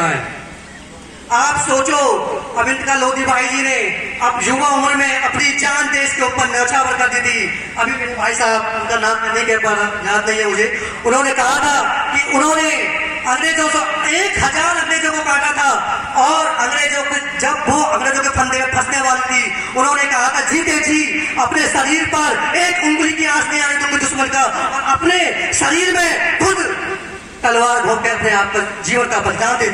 है। आप सोचो, अब इनका लोधी भाई जी ने अब युवा उम्र में अपनी जान देश के ऊपर न्यौछावर कर दी थी। अभी मेरे भाई साहब, उनका नाम करने के बाद याद नहीं है मुझे, उन्होंने कहा था कि उन्होंने अंग्रेजों से 1000 अंग्रेजों को काटा था और अंग्रेजों को जब वो अंग्रेजों के फंदे में फंसने वाली थी, उन्होंने कहा था जीते जी अपने शरीर पर एक उंगली की आंच नहीं आने दूंगी दुश्मन का, और अपने शरीर में खुद तलवार घोंप के अपने आप पर जीवन का बलिदान दे दिया।